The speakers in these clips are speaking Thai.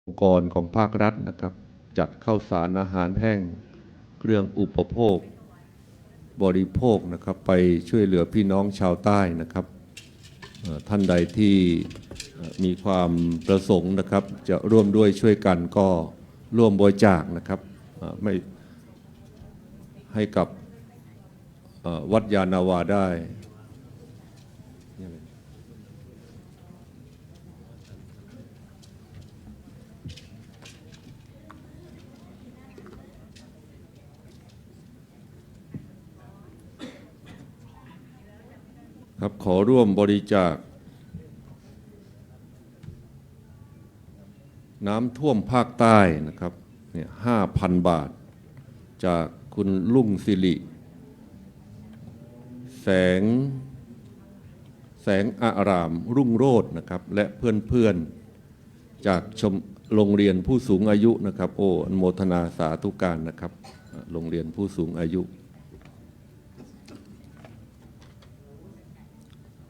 องค์กรของภาครัฐนะครับจัดข้าวสารอาหารแห้งเครื่องอุปโภคบริโภคนะครับไปช่วยเหลือพี่น้องชาวใต้นะครับท่านใดที่มีความประสงค์นะครับจะร่วมด้วยช่วยกันก็ร่วมบริจาคนะครับไม่ให้กับวัดยานาวาได้ครับขอร่วมบริจาคน้ำท่วมภาคใต้นะครับเนี่ย5,000 บาทจากคุณลุงสิริแสงอารามรุ่งโรจน์นะครับและเพื่อนๆจากโรงเรียนผู้สูงอายุนะครับโอ้อนุโมทนาสาธุการนะครับโรงเรียนผู้สูงอายุ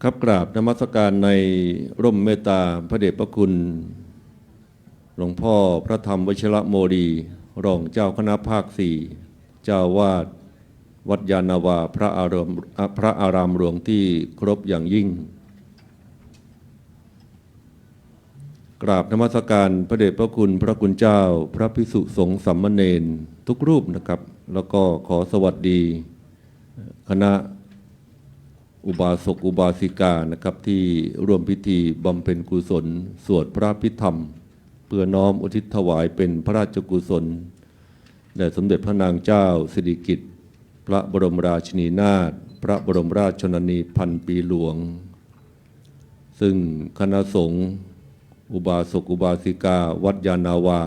ครับกราบนมัสการในร่มเมตตาพระเดชพระคุณหลวงพ่อพระธรรมวชิรโมลีรองเจ้าคณะภาค4เจ้าวาดวัดยานาวาพระอารามหลวงที่เคารพอย่างยิ่งกราบนมัสการพระเดชพระคุณพระคุณเจ้าพระภิกษุสงฆ์สามเณรทุกรูปนะครับแล้วก็ขอสวัสดีคณะอุบาสกอุบาสิกานะครับที่ร่วมพิธีบำเพ็ญกุศลสวดพระพิธรรมเพื่อน้อมอุทิศถวายเป็นพระราชกุศลแด่สมเด็จพระนางเจ้าสิริกิติ์พระบรมราชินีนาถพระบรมราชชนนีพันปีหลวงซึ่งคณะสงฆ์อุบาสกอุบาสิกาวัดยานาวา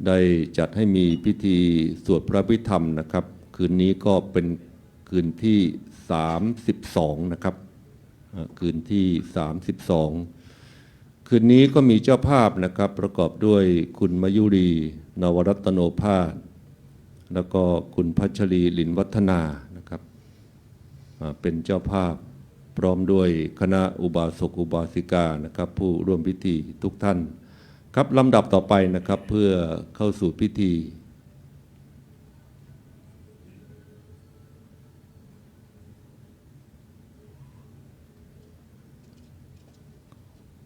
ได้จัดให้มีพิธีสวดพระพิธรรมนะครับคืนนี้ก็เป็นคืนที่32นะครับคืนที่32คืนนี้ก็มีเจ้าภาพนะครับประกอบด้วยคุณมยุรีนวรัตโนภาสแล้วก็คุณพัชรีลินวัฒนานะครับเป็นเจ้าภาพพร้อมด้วยคณะอุบาสกอุบาสิกานะครับผู้ร่วมพิธีทุกท่านครับลำดับต่อไปนะครับเพื่อเข้าสู่พิธี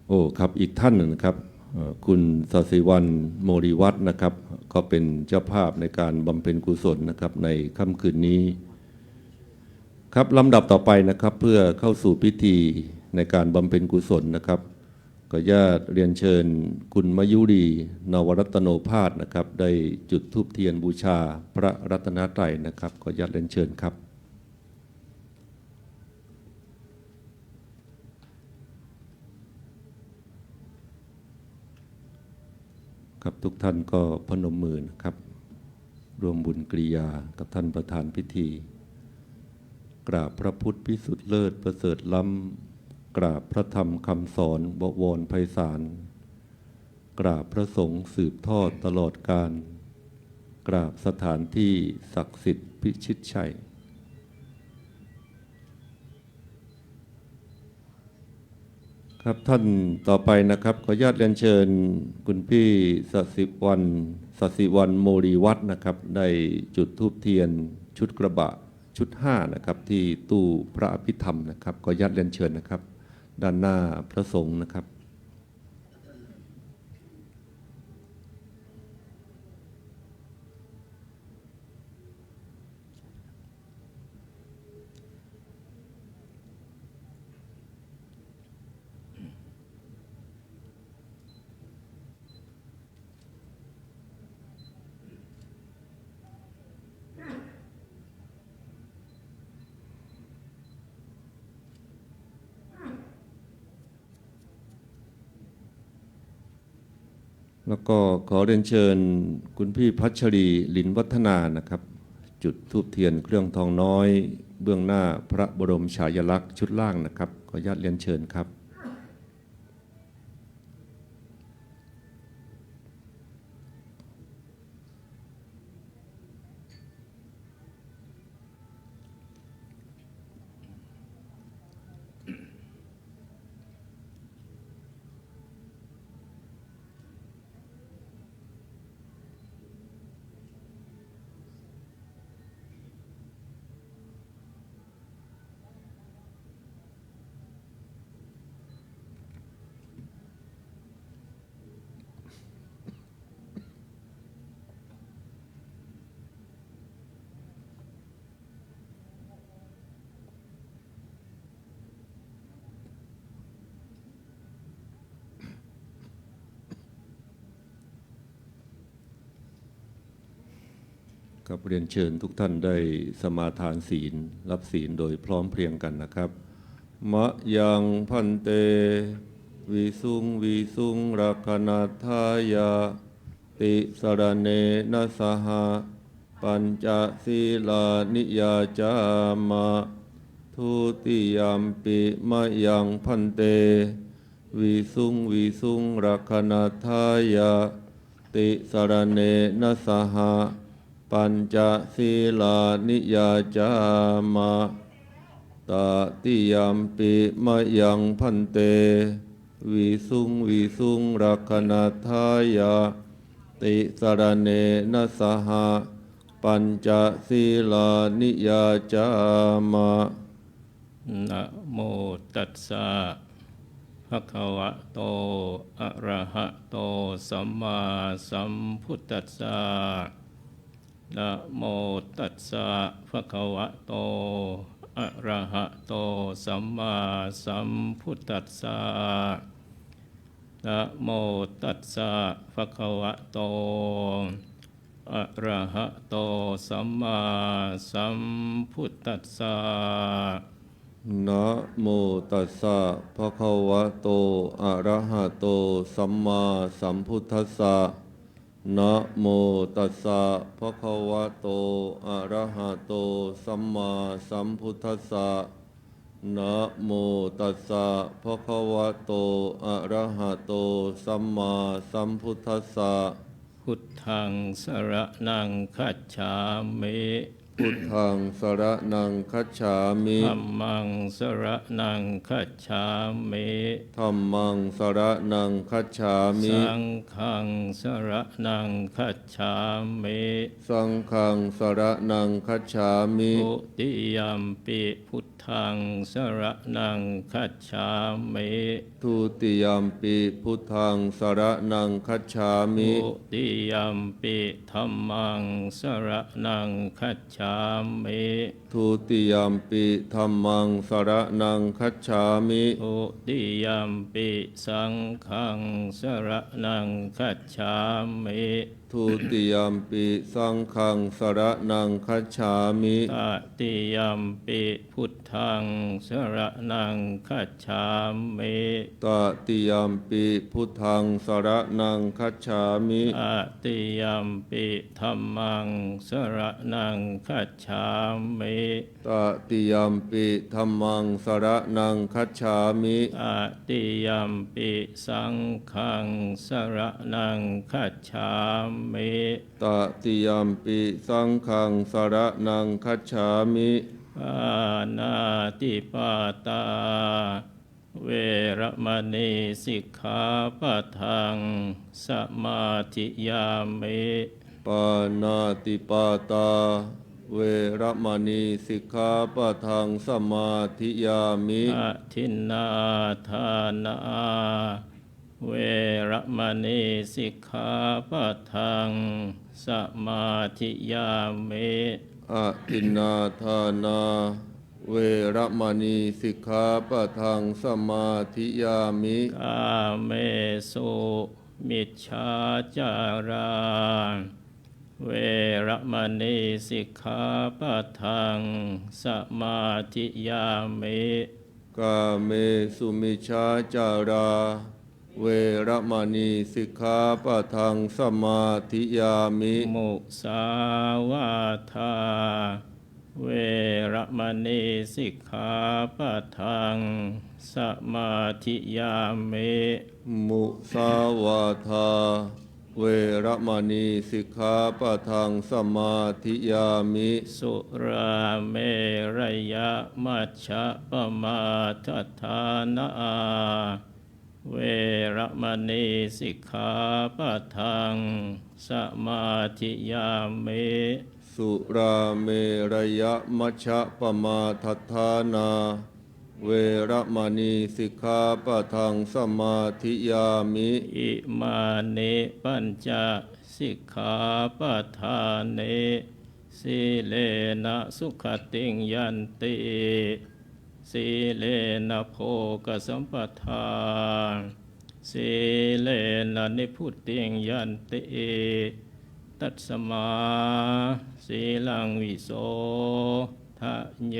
โอ้ครับอีกท่านหนึ่งนะครับคุณศศิวรรณโมริวัฒน์นะครับก็เป็นเจ้าภาพในการบำเพ็ญกุศลนะครับในค่ำคืนนี้ครับลำดับต่อไปนะครับเพื่อเข้าสู่พิธีในการบำเพ็ญกุศลนะครับก็ญาติเรียนเชิญคุณมยุรีนวรัตโนภาสนะครับได้จุดธูปเทียนบูชาพระรัตนตรัยนะครับก็ญาติเรียนเชิญครับครับทุกท่านก็พนมมือนะครับร่วมบุญกริยากับท่านประธานพิธีกราบพระพุทธพิสุทธิ์เลิศประเสริฐล้ำกราบพระธรรมคำสอนบวรไพศาลกราบพระสงฆ์สืบทอดตลอดกาลกราบสถานที่ศักดิ์สิทธิ์พิชิตชัยครับท่านต่อไปนะครับขออนุญาตเรียนเชิญคุณพี่ศศิวรรณโมรีวัฒน์นะครับได้จุดธูปเทียนชุดกระบะชุด5นะครับที่ตู้พระอภิธรรมนะครับขออนุญาตเรียนเชิญนะครับด้านหน้าพระสงฆ์นะครับแล้วก็ขอเรียนเชิญคุณพี่พัชรีลินวัฒนานะครับจุดธูปเทียนเครื่องทองน้อยเบื้องหน้าพระบรมฉายาลักษณ์ชุดล่างนะครับขออนุญาตเรียนเชิญครับ กับเรียนเชิญทุกท่านได้สมาทานศีลรับศีลโดยพร้อมเพรียงกันนะครับมะยังพันเตวิสุงรักขณาทายาติสรณเนนะสหปัญจศีลานิยาจามะทุติยามปิมะยังพันเตวิสุงรักขณาทายาติสรณเนนะสหปัญจศีลานิยาจามะตติยามปิมะยังพันเตวิสุงรักขณาทายาติสรณเนนะสหปัญจศีลานิยาจามะนะโมตัสสะภะคะวะโตอะระหะโตสัมมาสัมพุทธัสสะนะโมตัสสะภะคะวะโตอะระหะโตสัมมาสัมพุทธัสสะนะโมตัสสะภะคะวะโตอะระหะโตสัมมาสัมพุทธัสสะนะโมตัสสะภะคะวะโตอะระหะโตสัมมาสัมพุทธัสสะนะโมตัสสะภะคะวะโตอะระหะโตสัมมาสัมพุทธัสสะนะโมตัสสะภะคะวะโตอะระหะโตสัมมาสัมพุทธัสสะพุทธังสรณังคัจฉามิพุทธังสรณังคัจฉามิธัมมังสรณังคัจฉามิธัมมังสรณังคัจฉามิสังฆังสรณังคัจฉามิสังฆังสรณังคัจฉามิทุติยัมปิพุทธังสรณังคัจฉามิทุติยัมปิพุทธังสรณังคัจฉามิทุติยัมปิธัมมังสรณังคัจฉามิทุติยัมปิธัมมังสรณังคัจฉามิทุติยัมปิสังฆังสรณังคัจฉามิทุติยัมปิสังฆังสรณังคัจฉามิตติยัมปิพุทธังสรณังคัจฉามิตติยัมปิพุทธังสรณังคัจฉามิตติยัมปิธัมมังสรณังคัจฉามิตติยัมปิธัมมังสรณังคัจฉามิตติยัมปิสังฆังสรณังคัจฉามิตติยัมปิสังฆังสรณังคัจฉามิปานาติปาตาเวระมณีสิกขาปะทังสมาธิยามิปานาติปาตาเวระมณีสิกขาปะทังสมาธิยามิอะทินนาทานาเวระมณีสิกขาปะทังสมาธิยามิอะทินนาทานาเวระมณีสิกขาปะทังสมาธิยามิกาเมสุมิจฉาจาราเวระมณีสิกขาปะทังสมาธิยามิกาเมสุมิชฌาจาราเวระมณีสิกขาปะทังสมาธิยามิมุสาวาทาเวระมณีสิกขาปะทังสมาธิยามิมุสาวาทาเวระมณีสิกขาปะทังสมาธิยามิสุราเมรยมัชฌะปมาทัฏฐานาเวระมณีสิกขาปะทังสมาธิยามิสุราเมรยมัชฌะปมาทัฏฐานาเวระมณีสิกขาปะทังสมาธิยามิอิมานิปัญจสิกขาปะทานิสีเลนะสุขติงยันติสีเลนะโภคสัมปทาสีเลนะนิพุตติงยันติ ตัสมาสีลังวิโสทะเย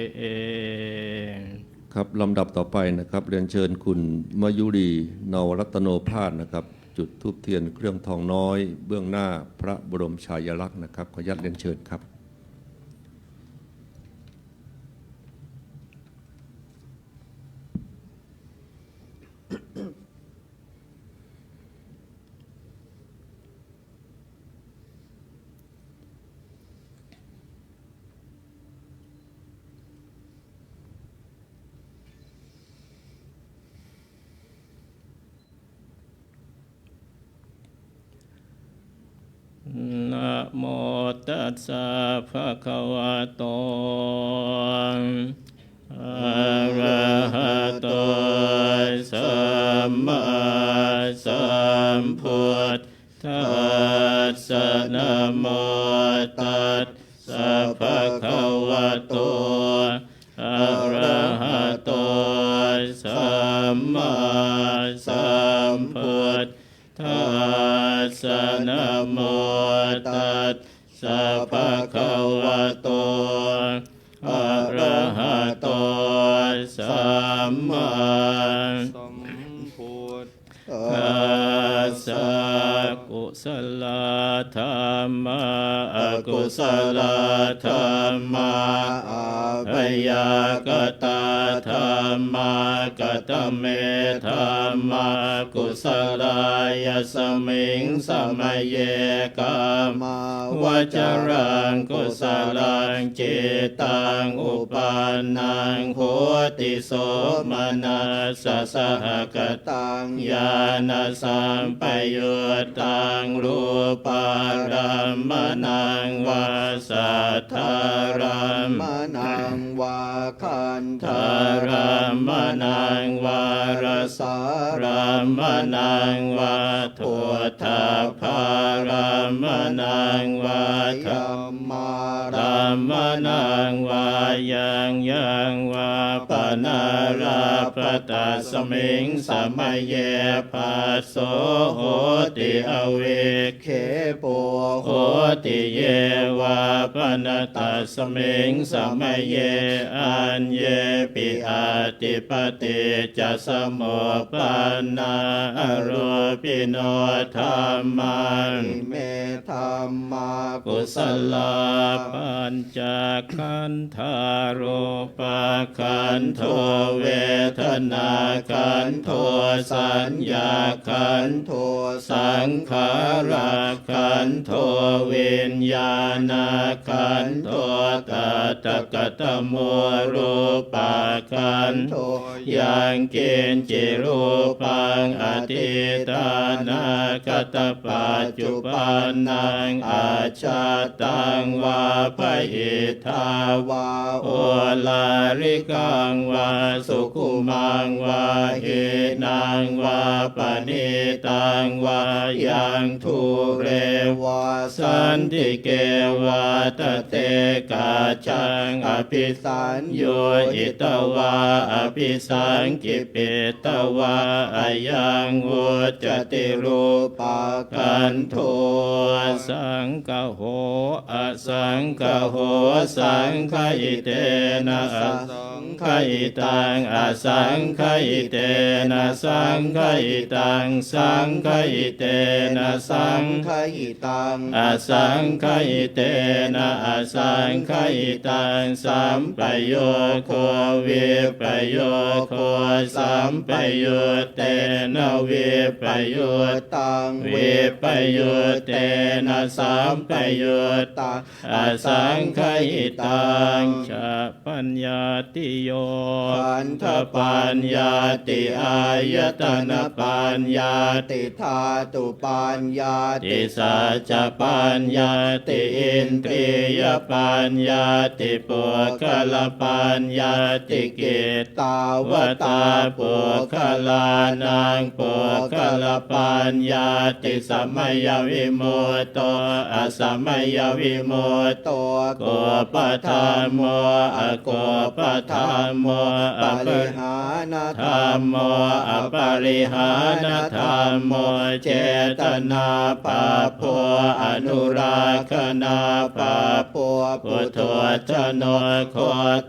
ครับลำดับต่อไปนะครับเรียนเชิญคุณมายุรีนวรัตโนภาสนะครับจุดธูปเทียนเครื่องทองน้อยเบื้องหน้าพระบรมฉายาลักษณ์นะครับขออนุญาตเรียนเชิญครับนะโมตัสสะภะคะวะโตอะระหะโตสัมมาสัมพุทธัสสะนะโมตัสสะภะคะวะโตอะระหะโตสัมมาสัมพุทธัสสะนะโมตัสสะภะคะวะโตอะระหะโตสัมมาสัมพุทธัสสะกุศลธรรมะอกุศลธรรมะพยากตาธรรมะกตเมธรรมะกุศลายสมิงสมัยเยกามาวจรังกุศลังจิตังอุปานังโหติโสมนัสสะสหกตังญาณสัมปยุตตังรูปารามนังวาสัทธารามนังวาคันธารามนังวารสารามนังวาทุทาภารามนังวาธรรมารามนังวายังวาปนาราปตาสมิงสมัยเยปัสโสโหติอเวเคปุโหติเยวาปนตาสมิงสมัยเยอัญเยปิอาติปติจะสมปนาอโรปิโนธรรมันเมธรรมากุศลปัญจขันธารูปขันโทเวทนาขันโทสัญญาขันโทสังขารขันโทวิญญาณขันโทตัตกตโมรูปขันโทยังกินจิรูปังอธิตานาคตปัจจุปันนังอาชาตังวาปหิทาวาโอลาริกังวาสุขุมังวาหินังวาปณิตังวายังทุเรวาสันติเกวาตเตกาชังอภิสัญโยอิตวาอภิสังกิปิตวาอายังวุจติรูปกันโทสังฆโหอสังฆโหสังฆอิเตนะอสังฆอิตังอสังฆอิเตนะสังฆอิตังสังฆอิเตนะสังฆอิตังอสังฆอิเตนะอสังฆอิตังสัมปโยโควิปโยโคสัมปยุตเตนะวิปยุตตังวิปยุตเตนะสัมปยุตตังอสังฆอิตังจะปัญญาติโยขันธปัญญาติอายตนะปัญญาติธาตุปัญญาติสัจจปัญญาติอินทรียปัญญาติปุคละปัญญาติกิตตาว ตาปุคลานังปุคลปัญญาติสัมมยวิมุตโตอสัมมยวิมุตโตโกปธรรมโมอโกปธรรมโมอปริหานธรรมโมอปริหานธรรมโมเจตนาปะโพอนุราคณาปะโพปุถุชนโนโค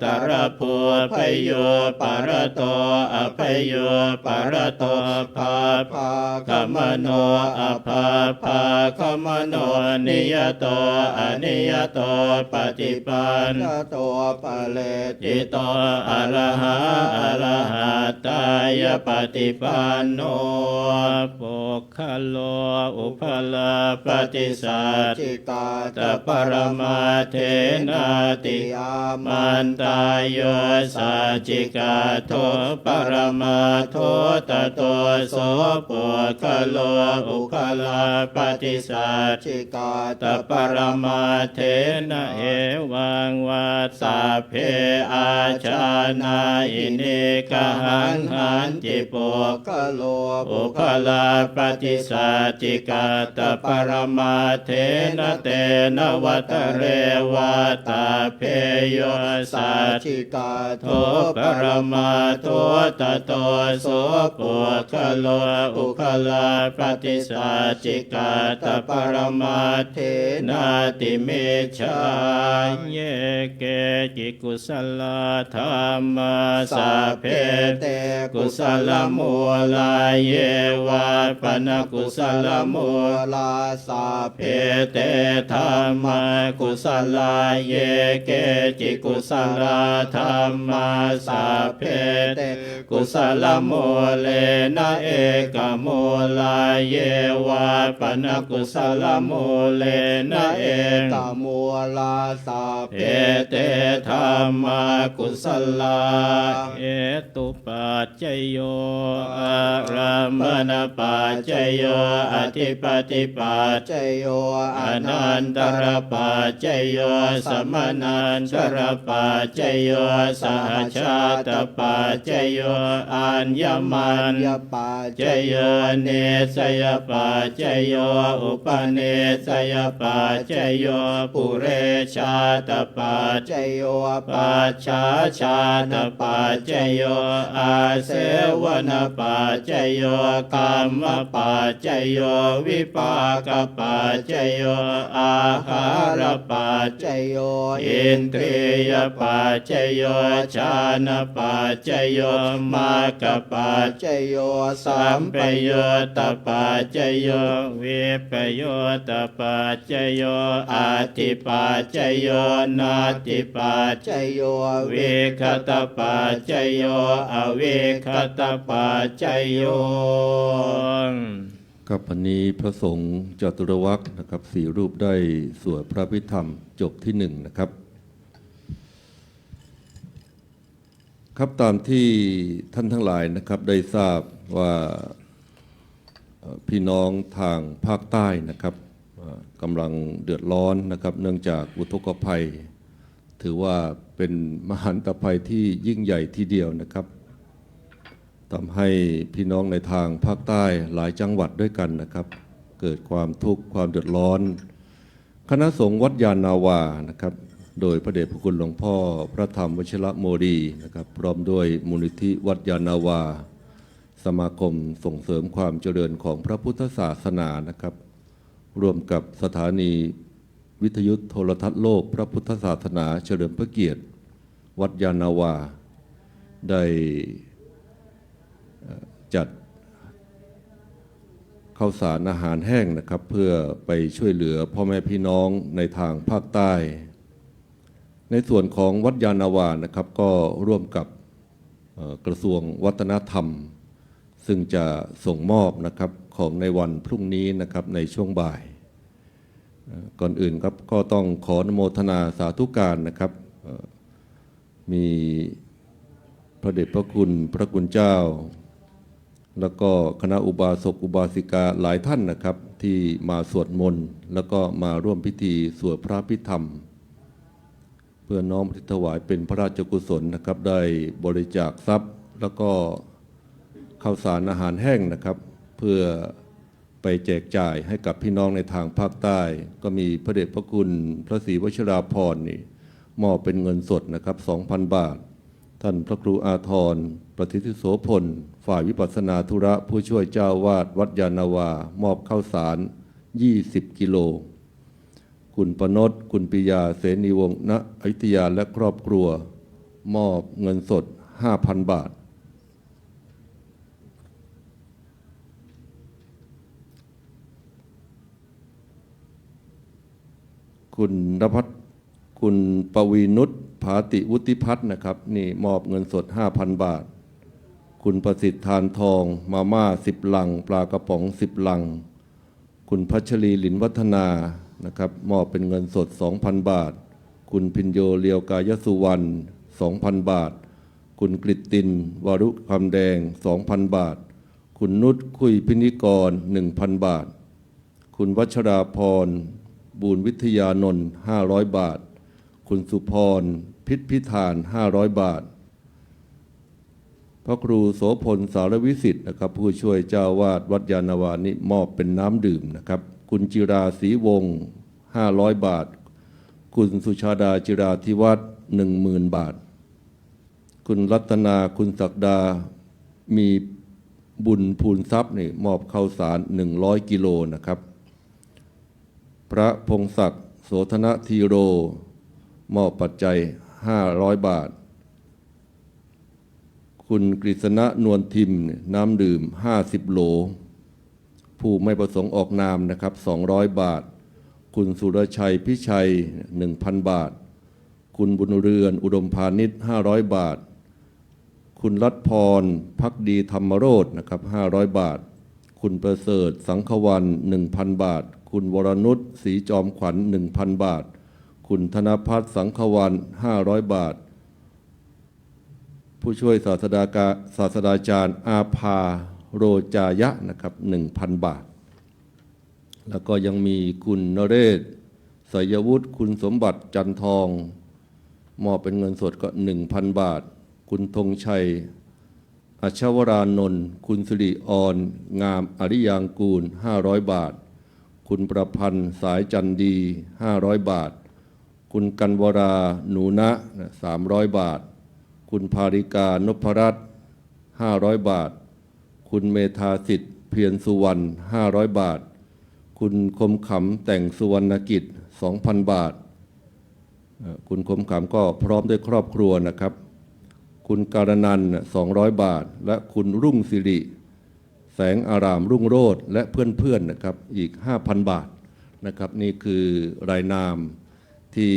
ตรภูพโยปรโตอภโยปรโตภาภาคมโนอภาภาคมโนนิยโตอนิยโตปฏิปันโตปะเลติโตอะระหะอะระหะตายปฏิปันโนโภคโลอุปลาปฏิสัจจิกาตปรมาเทนาติอามันตายโยสัจจิกาโทปรมาโทตโตโสปุคโลอุคลาปฏิสัจจิกาตปรมาเทนะเอวังวัสสะเพอาชานาอินิกหังหันติปุคโลอุคลาปฏิสัจจิกาตปรมาเทนะเตนะวัตเรวาตาเพโยสัจจิกาโทปรมาโทตโตโสปุคโลอุคลาปฏิสัจจิกาตปรมาเทนาติเมชาเยเกจิกุสลธรรมสัพเพเตกุสลมูลาเยวาปนกุสลมูลาสัพเพเตธรรมกุสลาเยเกจิกุสลธรรมสัพเพเตกุสลมูเลนะเอกมูลาเยวาปนกุสลมูเลนะเอกมูลาสัพเพเตธรรมกุสลาเอตุปัจจโยอะรัมมณปัจจโยอธิปติปัจจโยอนันตรปัจจโยสมนันตรปัจจโยสหชาตปัจจโยอัญญมัญญปัจจโยเนสยปัจจโยอุปเนสยปัจจโยปุเรชาตปัจจโยปัจฉาชาตปัจจโยอาเสวนปัจจโยกรรมปัจจโยวิปากปัจจโยอาหารปัจจโยอินทรียปัจจโยฌานปัจจโยมรรคปัจจโยสัมปโยตปัจจโยวิปโยตปัจจโยอาติปัจจโยนาติปัจจโยวิคตปัจจโยอวิคตปัจจโยครับวันนี้พระสงฆ์จตุรวรรคนะครับสี่รูปได้สวดพระพิธรรมจบที่หนึ่งนะครับครับตามที่ท่านทั้งหลายนะครับได้ทราบว่าพี่น้องทางภาคใต้นะครับกำลังเดือดร้อนนะครับเนื่องจากอุทกภัยถือว่าเป็นมหันตภัยที่ยิ่งใหญ่ทีเดียวนะครับทำให้พี่น้องในทางภาคใต้หลายจังหวัดด้วยกันนะครับเกิดความทุกข์ความเดือดร้อนคณะสงฆ์วัดยานนาวานะครับโดยพระเดชพระคุณหลวงพ่อพระธรรมวชิระโมดีนะครับพร้อมด้วยมูลนิธิวัดยานนาวาสมาคมส่งเสริมความเจริญของพระพุทธศาสนานะครับร่วมกับสถานีวิทยุโทรทัศน์โลกพระพุทธศาสนาเฉลิมพระเกียรติวัดยานนาวาได้จัดข้าวสารอาหารแห้งนะครับเพื่อไปช่วยเหลือพ่อแม่พี่น้องในทางภาคใต้ในส่วนของวัดยานนาวานะครับก็ร่วมกับกระทรวงวัฒนธรรมซึ่งจะส่งมอบนะครับของในวันพรุ่งนี้นะครับในช่วงบ่ายก่อนอื่นครับก็ต้องขออนุโมทนาสาธุการนะครับมีพระเดชพระคุณพระคุณเจ้าแล้วก็คณะอุบาสกอุบาสิกาหลายท่านนะครับที่มาสวดมนต์แล้วก็มาร่วมพิธีสวดพระพิธรรมเพื่อน้อมถวายเป็นพระราชกุศลนะครับได้บริจาคทรัพย์ แล้วก็ข้าวสารอาหารแห้งนะครับ เพื่อไปแจกจ่ายให้กับพี่น้องในทางภาคใต้ ก็มีพระเดชพระคุณพระศรีวชิราภรณ์นี่มอบเป็นเงินสดนะครับ 2,000 บาท ท่านพระครูอาทรประทิติโสพลฝ่ายวิปัสสนาธุระผู้ช่วยเจ้าวาดวัดยานนาวามอบข้าวสาร20 กิโล คุณปนดคุณปิยาเสนีวงศ์ณอยุธยาและครอบครัวมอบเงินสด 5,000 บาท คุณณภัทรคุณปวีนุชภาติวุฒิพัฒน์นะครับนี่มอบเงินสด 5,000 บาท คุณประสิทธิ์ทานทองมาม่า10 ลังปลากระป๋อง10 ลัง คุณพัชรีหลินวัฒนานะครับมอบเป็นเงินสด 2,000 บาท คุณพินโยเลียวกายสุวรรณ 2,000 บาท คุณกฤตตินวารุคำแดง 2,000 บาท คุณนุชคุยพินิกร 1,000 บาท คุณวัชราพรบูรวิทยานนท์500 บาท คุณสุพรพิษพิธาน500 บาท พระครูโสพลสารวิสิทธิ์นะครับผู้ช่วยเจ้าวาดวัดยานนาวานี่มอบเป็นน้ำดื่มนะครับ คุณจิราศรีวงศ์500 บาท คุณสุชาดาจิราธิวัฒน์ 10,000 บาท คุณรัตนาคุณศักดามีบุญพูนทรัพย์นี่มอบข้าวสาร100 กิโลนะครับ พระพงศักดิ์โสธนธีโรมอบปัจจัย500 บาท คุณกฤษณะนวลทิมน้ำดื่ม50 โหล ผู้ไม่ประสงค์ออกนามนะครับ200 บาท คุณสุรชัยพิชัย 1,000 บาท คุณบุญเรือนอุดมพาณิชย์500 บาท คุณรัตพรพักดีธรรมโรจน์นะครับ500 บาท คุณประเสริฐสังขวัน 1,000 บาท คุณวรนุชศรีจอมขวัญ 1,000 บาท คุณธนภัทรสังขวัน500 บาท ผู้ช่วยศาสตราจารย์อาภาโรจายะนะครับ 1,000 บาท แล้วก็ยังมีคุณนเรศไสยวุฒิคุณสมบัติจันทองมอบเป็นเงินสดก็ 1,000 บาท คุณธงชัยอัชวรานนท์คุณสิริออนงามอริยางกูล500 บาท คุณประพันธ์สายจันดี500 บาท คุณกันวราหนูนะ300 บาท คุณภาริกานพรัตน์500 บาท คุณเมธาสิทธิ์เพียรสุวรรณ500 บาท คุณคมขำแต่งสุวรรณกิจ 2,000 บาท คุณคมขำก็พร้อมด้วยครอบครัวนะครับ คุณการนันท์200 บาท และคุณรุ่งสิริแสงอารามรุ่งโรจน์และเพื่อนๆนะครับอีก 5,000 บาทนะครับนี่คือรายนามที่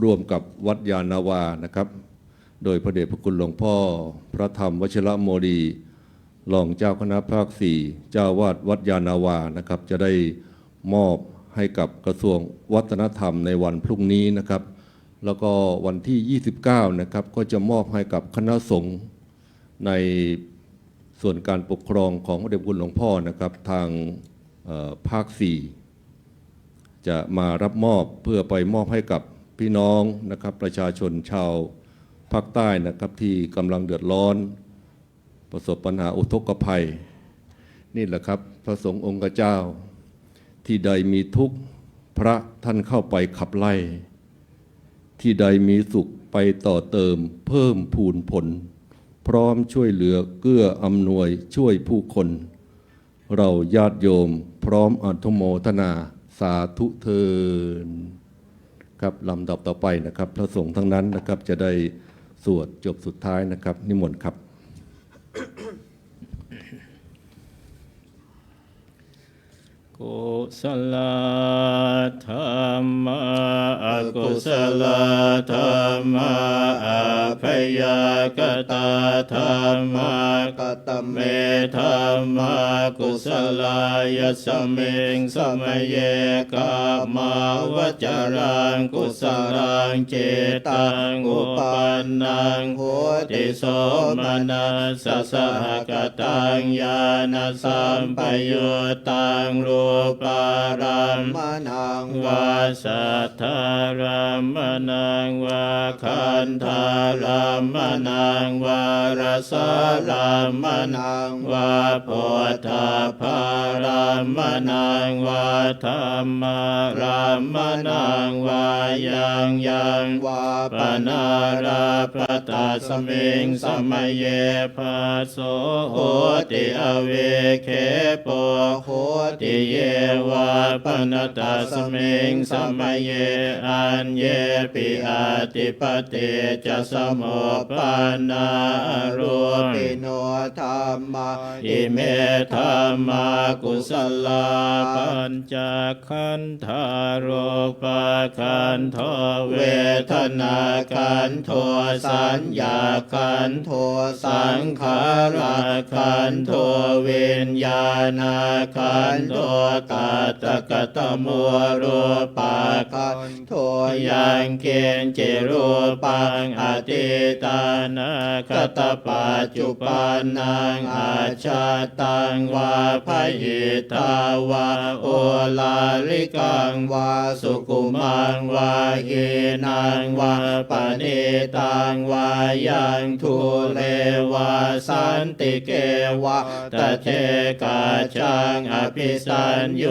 ร่วมกับวัดยานนาวานะครับโดยพระเดชพระคุณหลวงพ่อพระธรรมวชิรโมลีรองเจ้าคณะภาค 4 เจ้าวาดวัดยานนาวานะครับจะได้มอบให้กับกระทรวงวัฒนธรรมในวันพรุ่งนี้นะครับแล้วก็วันที่ 29 นะครับก็จะมอบให้กับคณะสงฆ์ในส่วนการปกครองของพระเดชพระคุณหลวงพ่อนะครับทางภาค 4 จะมารับมอบเพื่อไปมอบให้กับพี่น้องนะครับประชาชนชาวภาคใต้นะครับที่กำลังเดือดร้อนประสบปัญหาอุทกภัยนี่แหละครับพระสงฆ์องค์เจ้าที่ใดมีทุกข์พระท่านเข้าไปขับไล่ที่ใดมีสุขไปต่อเติมเพิ่มพูนผลพร้อมช่วยเหลือเกื้ออำนวยช่วยผู้คนเราญาติโยมพร้อมอนุโมทนาสาธุเทินครับลำดับต่อไปนะครับพระสงฆ์ทั้งนั้นนะครับจะได้สวดจบสุดท้ายนะครับนิมนต์ครับ กุศลธรรมะอกุศลธรรมะอภยากตาธรรมะ กต เมธัมมากุศลายสเมิงสมัยเยกามาวจารังกุศลังเจตังอุปันนังโหติโสมนัสสะกตังญาณสัมปยุตตังรูปารัมมนังวาสัทธารัมมนังวาคันธารัมมนังวารสารัมมนังวาโพธาภารัมมนังวาธัมมารัมมนังวายังวาปนาราปตาสมิงสมัยเยภาโสโหติอเวเคปโหติเยวาปนตาสมิงสมัยเยอันเยปิอาติปติจะสมุปปานารูปิโนธัมมาอิเมธัมมากุศลาปัญจขันธารปะขันธเวทนาขันธสัญญาขันธสังขารขันธวิญญาณขันธกาตกตมัวรูปะขันธยังเกณฑ์จิรูปังอติตานาคตปัจจุปันนังอาชาตังวาภยิตาวาโอลาลิกังวาสุกุมังวาหินังวาปณิตังวายังทุเลวาสันติเกวะตะเทกาจังอภิสัญโย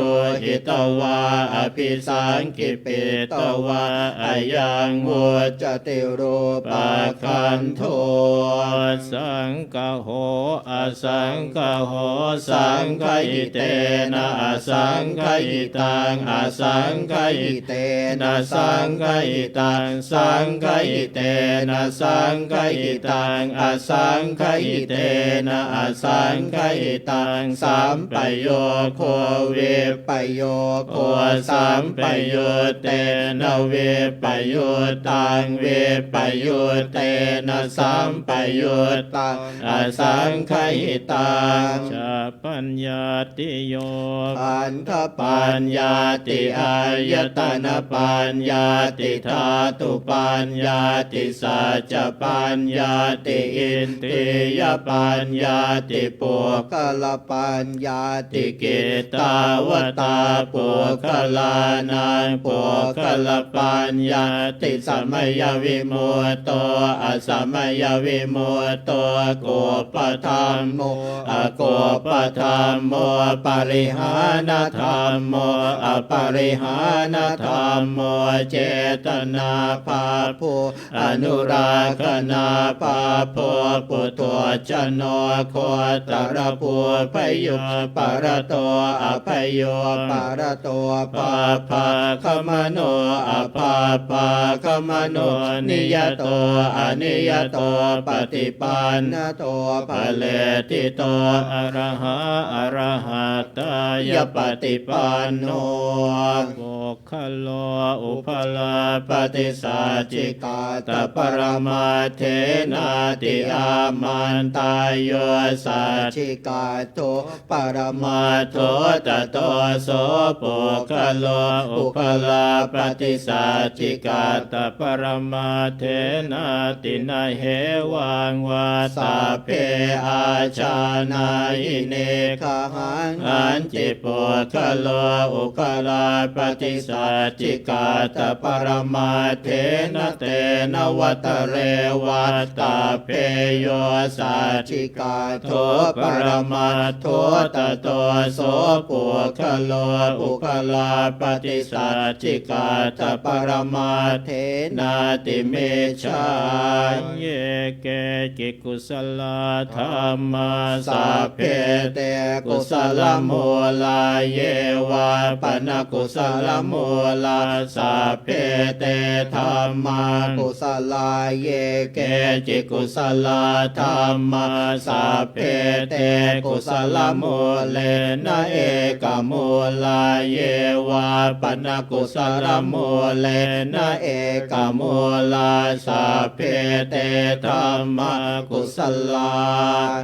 หิตวาอภิสังกิปิตวาอายังวุจติรูปะขันโทสังฆโหอสังฆโหสังฆอิเตนะอสังฆอิตังอสังฆอิเตนะสังฆอิตังสังฆอิเตนะสังฆอิตังอสังฆอิเตนะอสังฆอิตังสัมปโยโควิปโยโคสัมปโยเตนะวิปโยตังวิปโยเตนะสัมปโยตังอสังฆอิตังจะปัญญาติโยปันทปัญญาติอายตนะปัญญาติธาตุปัญญาติสัจจปัญญาติอินทรียปัญญาติปุคละปัญญาติกิตาวตาปุคลานังปุคละปัญญาติสมัยวิมุตโตอสมัยวิมุตโตโกปธัมโมอโกปธัมโมปริหานธรรมโมอปริหานธรรมโมเจตนาภาโพอนุราคณาภาโพปุตโตจโนโคตรภูพโยปารโตอภโยปารโตปาภาคมโนอภาภาคมโนนิยโตอนิยโตปฏิปันนโตภะเลติโตอะระหะอะระหะตายปฏิปันโนโภคโลอุปลาปฏิสัจจิกาตปรมาเทนาติอามันตายโยสัจจิกาโตปรมาโทตโตโสโภคโลอุปลาปฏิสัจจิกาตปรมาเทนาตินาเหวังวาสาเพอาชานาอิเนคหังอันจิปุคโลอุคลาปฏิสัจจิกาตปรมาเทนะเตนะวัตเรวัตตาเพโยสัจจิกาโทปรมาโทตโตโสปุคโลอุคลาปฏิสัจจิกาตปรมาเทนาติเมชาเยเกจิกุสลธรรมาสัพเพเตกุสลมูลาเยวาปนกุสลมูลาสัพเพเตธรรมากุสลาเยเกจิกุสลธรรมาสัพเพเตกุสลมูเลนะเอกมูลาเยวาปนกุสลมูเลนะเอกมูลาสัพเพเตธรรมากุสลา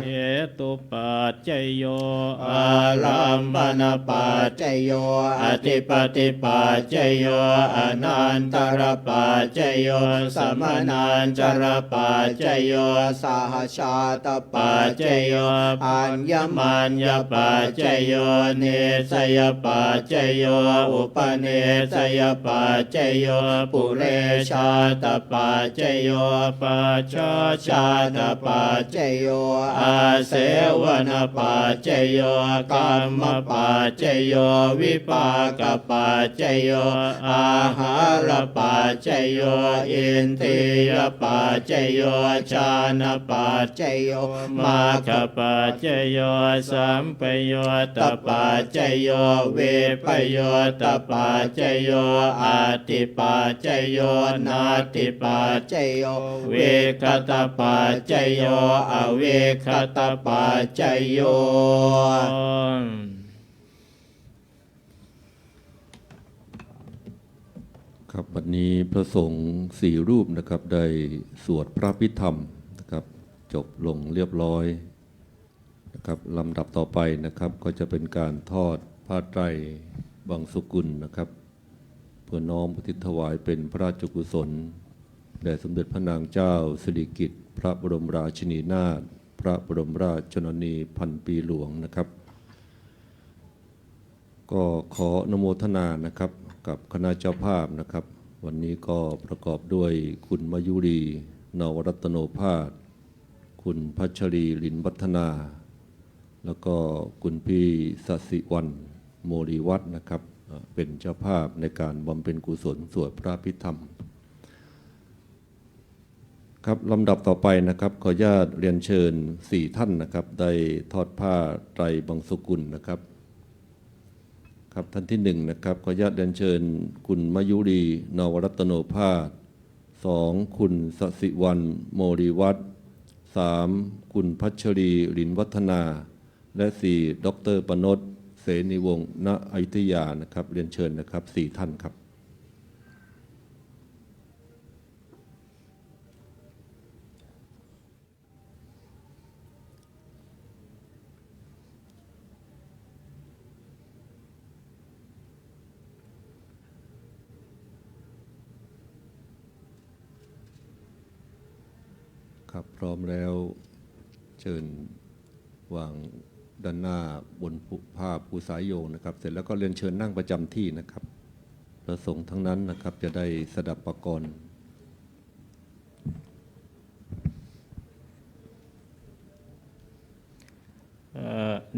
เหตุปัจจยโย อารัมปณปัจจโยอธิปติปัจจโยอนันตรปัจจโยสมนันจรปัจจโยสหชาตปัจจโยอัญญมัญญปัจจโยเนสยปัจจโยอุปเนสยปัจจโยปุเรชาตปัจจโยปัจฉาชาตปัจจโยอาเสวนปัจจโยกรรมปัจจโยวิปากปัจจโยอาหารปัจจโยอินทรียปัจจโยฌานปัจจโยมรรคปัจจโยสัมปยุตตปัจจโยวิปยุตตปัจจโยอาติปัจจโยนาติปัจจโยเวคตปัจจโยอเวคตปัจจโย ครับวันนี้พระสงฆ์สี่รูปนะครับได้สวดพระพิธรรมนะครับจบลงเรียบร้อยนะครับลำดับต่อไปนะครับก็จะเป็นการทอดผ้าไตรบังสุกุลนะครับเพื่อน้อมอุทิศถวายเป็นพระราชกุศลแด่สมเด็จพระนางเจ้าสิริกิติ์พระบรมราชินีนาถพระบรมราชชนนีพันปีหลวงนะครับก็ขออนุโมทนานะครับกับคณะเจ้าภาพนะครับวันนี้ก็ประกอบด้วยคุณมยุรีนวรัตโนภาสคุณพัชรีลินวัฒนาแล้วก็คุณพี่สศิวรรณโมรีวัฒน์นะครับเป็นเจ้าภาพในการบำเพ็ญกุศลสวดพระพิธรรมครับลำดับต่อไปนะครับขออนุญาตเรียนเชิญ4ท่านนะครับได้ทอดผ้าไตรบังสุกุลนะครับครับท่านที่1นะครับขออนุญาตเรียนเชิญคุณมยุรีนวรัตโนภาส2คุณสศิวรรณโมรีวัฒน์3คุณพัชรีลินวัฒนาและ4ดร.ปนดเสนีวงศ์ณอยุธยานะครับเรียนเชิญนะครับ4ท่านครับครับพร้อมแล้วเชิญวางด้านหน้าบนผ้าภูสายโยงนะครับเสร็จแล้วก็เรียนเชิญนั่งประจำที่นะครับพระสงฆ์ทั้งนั้นนะครับจะได้สดับปกรณ์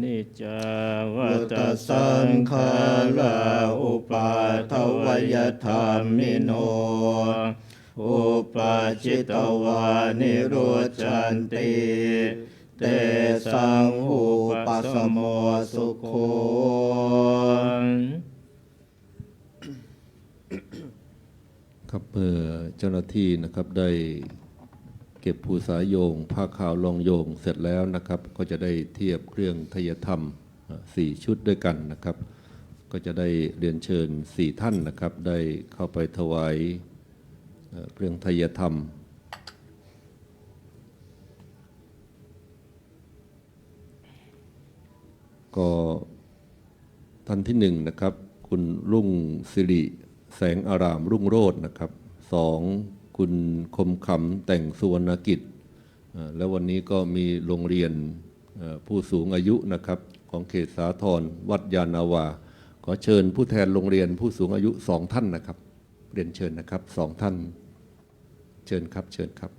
นิจจาวั วั ต ต สั สั ง ง ขา ขา รา ราอุปาทวยธรรมิโนอุปาจิตวานิโรจันติเตสังอุปสมโมสุโข ครับเมื่อเจ้าหน้าที่นะครับได้เก็บภูสายโยงผ้าขาวรองโยงเสร็จแล้วนะครับก็จะได้เทียบเครื่องไทยธรรม4ชุดด้วยกันนะครับก็จะได้เรียนเชิญ4ท่านนะครับได้เข้าไปถวายเครื่องไทยธรรมก็ท่านที่1นะครับคุณรุ่งสิริแสงอารามรุ่งโรจน์นะครับ2คุณคมขำแต่งสุวรรณกิจแล้ววันนี้ก็มีโรงเรียนผู้สูงอายุนะครับของเขตสาทรวัดยานาวาขอเชิญผู้แทนโรงเรียนผู้สูงอายุ2ท่านนะครับเรียนเชิญนะครับ2ท่านเชิญครับเชิญครับ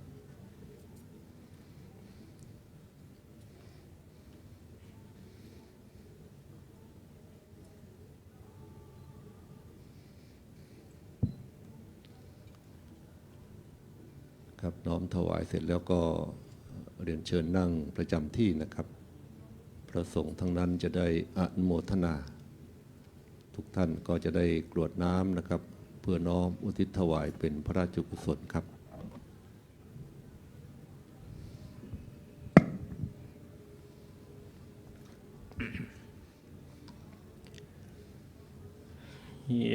ครับน้อมถวายเสร็จแล้วก็เรียนเชิญนั่งประจำที่นะครับพระสงฆ์ทั้งนั้นจะได้อนุโมทนาทุกท่านก็จะได้กรวดน้ำนะครับเพื่อน้อมอุทิศถวายเป็นพระราชกุศลครับ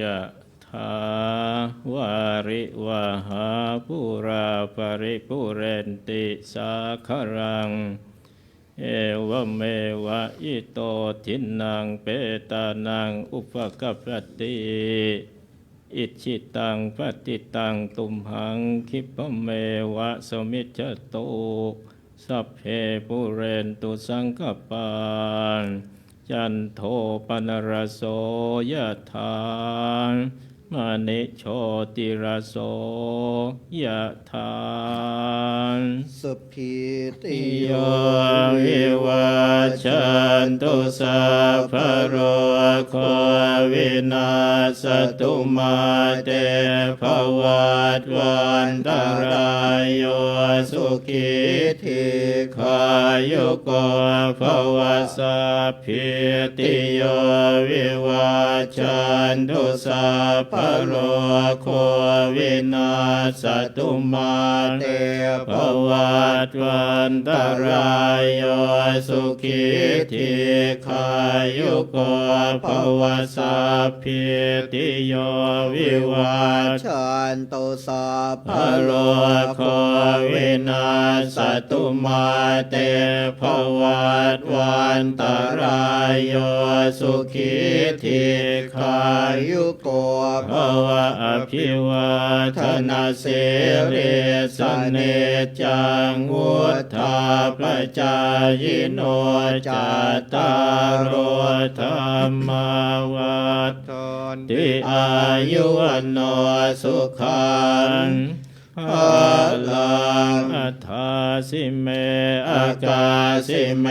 ยะถาวาริวหาปุราปริปุเรนติสาครัง เอวเมวะอิโตทินังเปตานังอุปกัปปติอิชิตังปฏิตังตุมหังคิปะเมวะสมิจจตุสัพเพปุเรนตุสังกปปานจันโทปนรสโสยถามณิโชติรสโสยถา สุขีติ ติ โย โยวิวัชชันตุสัพพะโรโควินาศตุมาเตภวัตวันตรายโยสุขีทีขายุโกภวสัพพิติโยวิวัชชันตุสัพพะโรโควินาศตุมาเตภวัตวันตรายโยสุขีทีขายุโกภวสัพพิติโยวิวัช ชันตุสัพพะ พะ โล โล โค โควินาศตุมาเตภวัตวันตรายโยสุขีทีขา อายุโก ภวะอภิวาทนาสิริสเนจังวุธาปจายโนจัตตารโอธรรมาวัฏ ตน ติอายุวันโนสุขังภาลังอัฏฐาสิเมอากาสิเม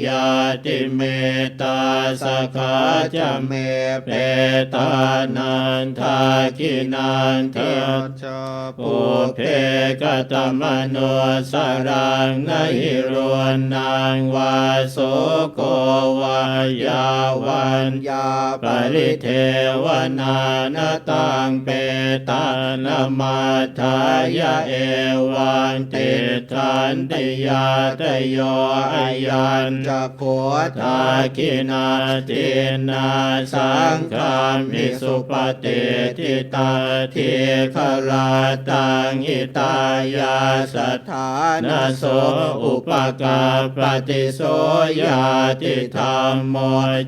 ยาติเมตาสกขาจะเมเปตานันทาคินันเท ชา ปุเพกตมโนสรังนหิรวนนางวาโสโกวายาวัน ยา ปริเทวนานาตังเปตานมาทายะเอวังติทันติยาตโยอายัน จะโค ทาคินาตินาสังฆามิสุปฏิทิตาทิคลาตังอิตายาสัทธา ฐาน นาโสอุปกาปฏิโสยาติธรรมโม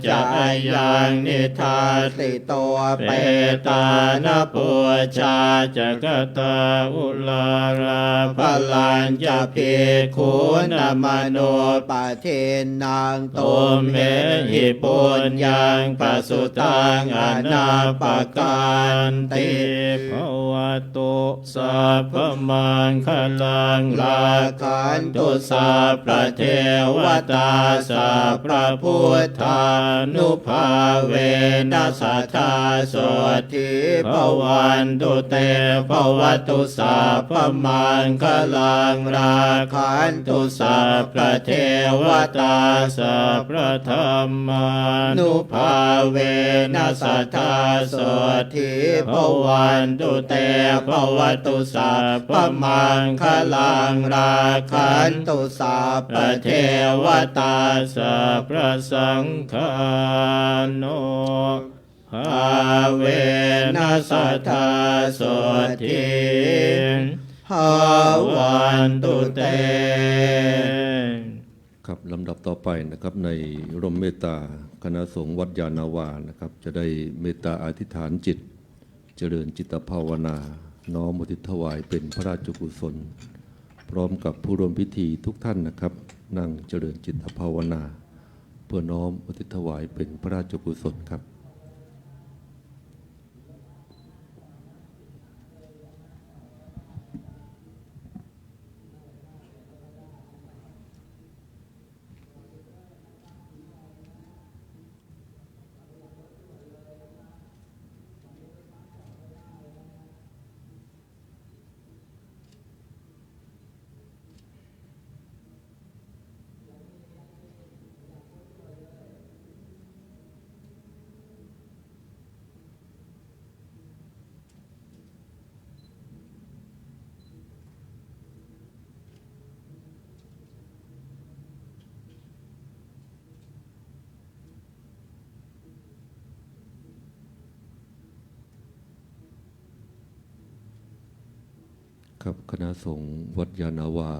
จะยังนิทา ติโต เป เป ตานาปุชาจักตาอุลาราพลัญจะพิคุณมโน ปะเทนางโต ตุมเมหิปุญญังปสุตังอนาปการติภวตุสัพพมังคลังลาคันตุสัพพะเทวตาสัพพะพุทธานุภาเวนัสสทาโสทิภวันตุเตภวตุสัพพมังคลังราคันตุสัพพะเทวตาสัพพะธรรมานุภาเวนัสสทาโสทิภวันตุเตภวตุสัพพมังคลังราคันตุสัพพะเทวตาสัพพะสังฆานุภาเวนัสสทาโสทิภวันตุเต ครับลำดับต่อไปนะครับในร่มเมตตาคณะสงฆ์วัดยานาวานะครับจะได้เมตตาอธิษฐานจิต เจริญจิตภาวนา น้อมอุทิศถวายเป็นพระราชกุศล พร้อมกับผู้ร่วมพิธีทุกท่านนะครับ นั่งเจริญจิตภาวนา เพื่อน้อมอุทิศถวายเป็นพระราชกุศลครับ ครับคณะสงฆ์วัดยานาวา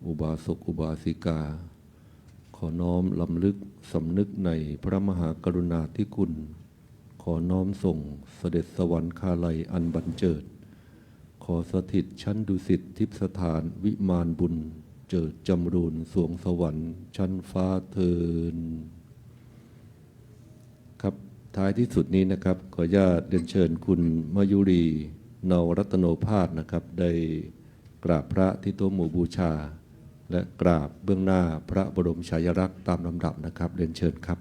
อุบาสกอุบาสิกา อน้อมลำลึกสำนึกในพระมหากรุณาธิคุณ ขอน้อมส่งเสด็จสวรรคาลัยอันบันเจิด ขอสถิตชั้นดุสิตทิพย์สถานวิมานบุญเจิดจำรูนสวงสวรรค์ชั้นฟ้าเทินครับท้ายที่สุดนี้นะครับขออนุญาตเรียนเชิญคุณมายุรีนวรัตโนภาสนะครับได้กราบพระที่โต๊ะหมู่บูชา และกราบเบื้องหน้าพระบรมฉายาลักษณ์ตามลำดับนะครับเรียนเชิญครับ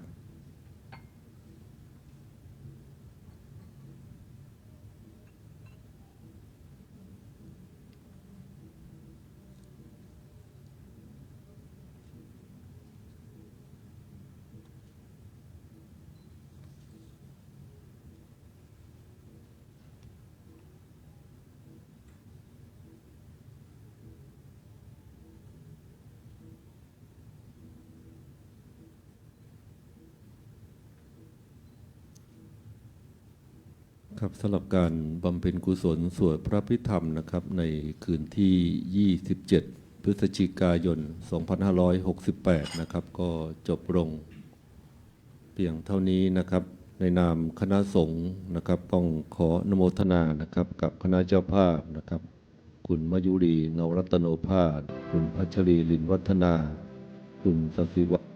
ครับสำหรับการบำเพ็ญกุศลสวดพระพิธรรมนะครับในคืนที่ 27 พฤศจิกายน 2568 นะครับก็จบลงเพียงเท่านี้นะครับในนามคณะสงฆ์นะครับต้องขออนุโมทนานะครับกับคณะเจ้าภาพนะครับคุณมยุรีนวรัตโนภาสคุณพัชรีลินวัฒนาคุณสศิวะ